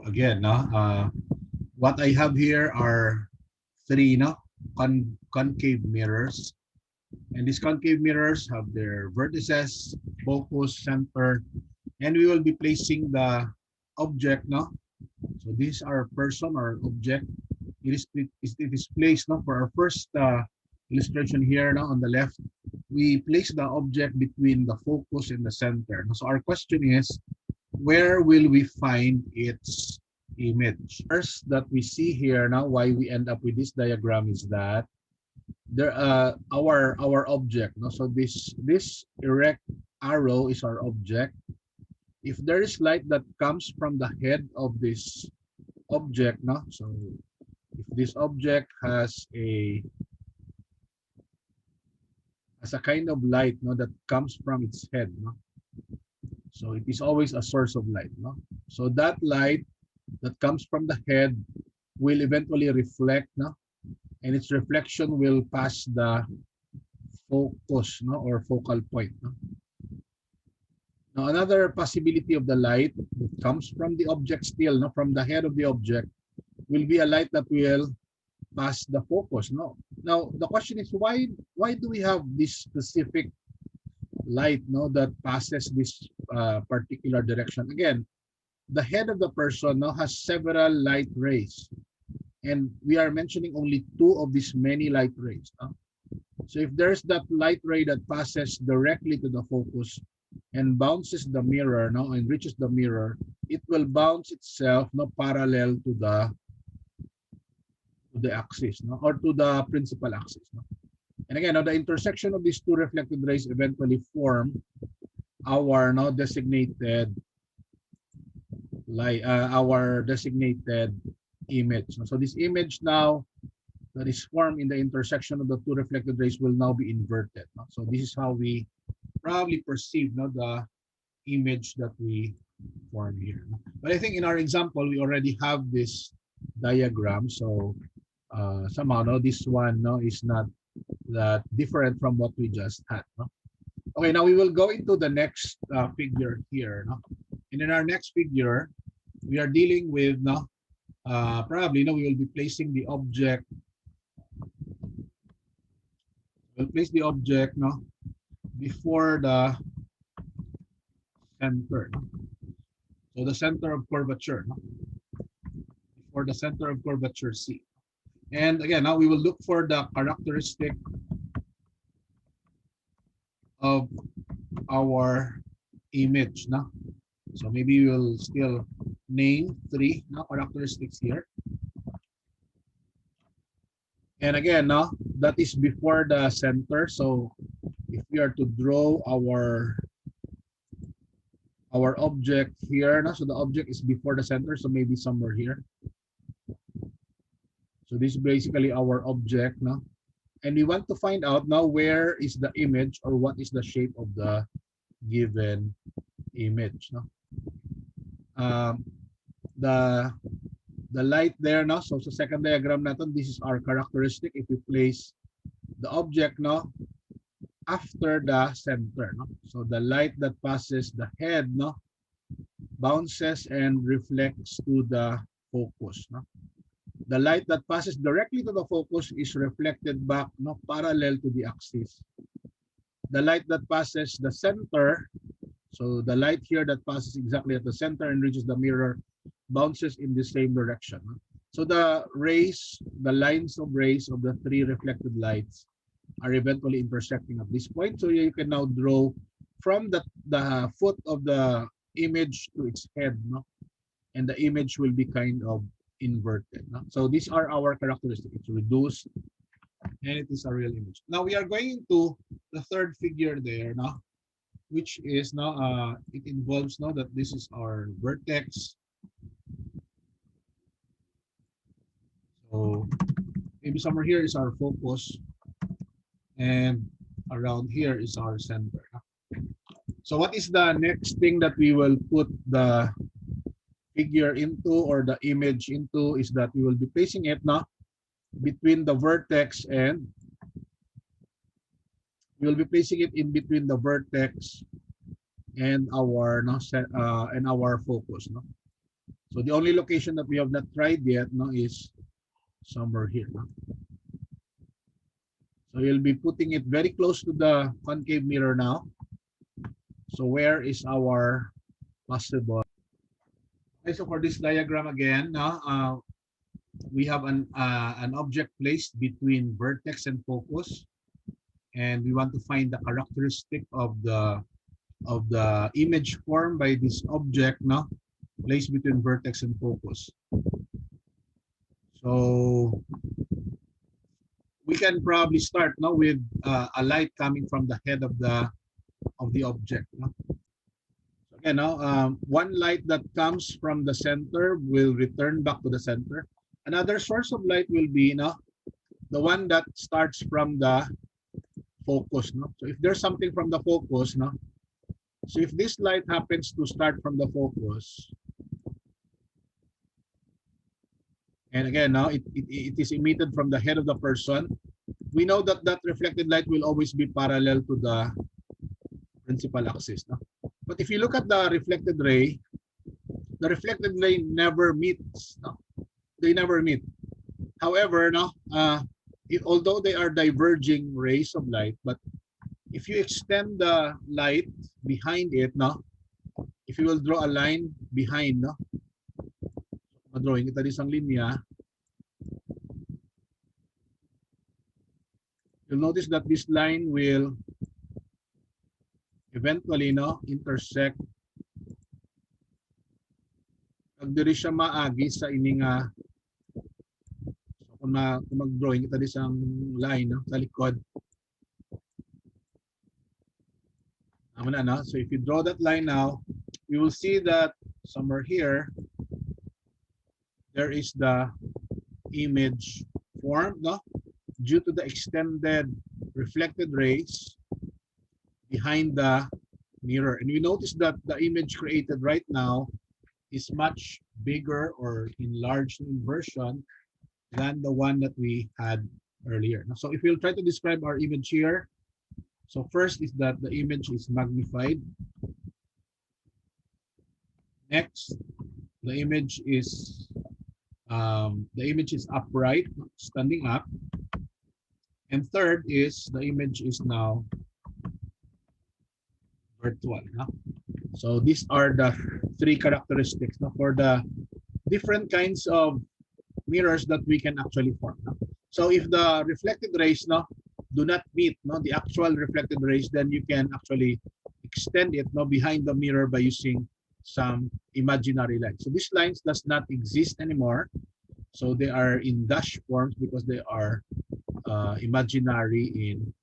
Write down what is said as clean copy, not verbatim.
again, no, what I have here are three, no, concave mirrors, and these concave mirrors have their vertices, focus, center, and we will be placing the object, no. So these are person or object. It is placed, no, for our first illustration here, no, on the left. We place the object between the focus and the center. So our question is, where will we find its image? First that we see here now, why we end up with this diagram is that there our object, no? So this erect arrow is our object. If there is light that comes from the head of this object, no? So if this object has a kind of light, no, that comes from its head, no? So it is always a source of light, no? So that light that comes from the head will eventually reflect, no? And its reflection will pass the focus, no, or focal point, no? Now another possibility of the light that comes from the object still, no, from the head of the object, will be a light that will pass the focus, no? Now the question is, why do we have this specific light, no, that passes this particular direction? Again, the head of the person now has several light rays, and we are mentioning only two of these many light rays, no? So if there's that light ray that passes directly to the focus and bounces the mirror, no, and reaches the mirror, it will bounce itself, no, parallel to the axis, no, or to the principal axis, no? And again, now the intersection of these two reflected rays eventually form our now designated light, our designated image. So this image now that is formed in the intersection of the two reflected rays will now be inverted, no? So this is how we probably perceive, no, the image that we form here, no? But I think in our example we already have this diagram, so somehow, no, this one, no, is not that different from what we just had, no? Okay, now we will go into the next figure here, no? And in our next figure we are dealing with, no, probably, no, we will be placing the object. We'll place the object, no, before the center, no? So the center of curvature, no? Before the center of curvature C. And again, now we will look for the characteristic of our image, no? So maybe we'll still name three, no, characteristics here. And again, no, that is before the center. So if we are to draw our object here, no, so the object is before the center, so maybe somewhere here. So this is basically our object, no? And we want to find out now where is the image, or what is the shape of the given image, no? The light there, no? So sa second diagram natin, this is our characteristic. If we place the object, no, after the center, no? So the light that passes the head, no, bounces and reflects to the focus, no? The light that passes directly to the focus is reflected back, no, parallel to the axis. The light that passes the center, so the light here that passes exactly at the center and reaches the mirror, bounces in the same direction, no? So the rays, the lines of rays of the three reflected lights are eventually intersecting at this point. So you can now draw from the foot of the image to its head, no? And the image will be kind of inverted, no? So these are our characteristics. It's reduced and it is a real image. Now we are going to the third figure there, no? Which is now it involves now that this is our vertex. So maybe somewhere here is our focus, and around here is our center, no? So what is the next thing that we will put the figure into, or the image into, is that we will be placing it now between the vertex, and we will be placing it in between the vertex and our, no, and our focus, no? So the only location that we have not tried yet, no, is somewhere here. No? So you'll be putting it very close to the concave mirror now. So where is our possible? Okay, so for this diagram again, no, we have an object placed between vertex and focus, and we want to find the characteristic of the image formed by this object, no, placed between vertex and focus. So we can probably start now with a light coming from the head of the object. No? So again, one light that comes from the center will return back to the center. Another source of light will be the one that starts from the focus. No? So if there's something from the focus, no? So if this light happens to start from the focus, and again, now it is emitted from the head of the person, we know that that reflected light will always be parallel to the principal axis. No? But if you look at the reflected ray never meets. No? They never meet. However, although they are diverging rays of light, but if you extend the light behind it, no, if you will draw a line behind, no, drawing kita isang linya, you'll notice that this line will eventually intersect pag diri siya maagi sa ining so kung mag-drawing kita isang line sa likod. So if you draw that line now, you will see that somewhere here there is the image formed, no? Due to the extended reflected rays behind the mirror. And we notice that the image created right now is much bigger or enlarged in version than the one that we had earlier. So if we'll try to describe our image here, so first is that the image is magnified. Next, the image is upright, standing up. And third is the image is now virtual. No? So these are the three characteristics for the different kinds of mirrors that we can actually form. No? So if the reflected rays do not meet the actual reflected rays, then you can actually extend it behind the mirror by using some imaginary lines. So these lines does not exist anymore. So they are in dash forms because they are imaginary in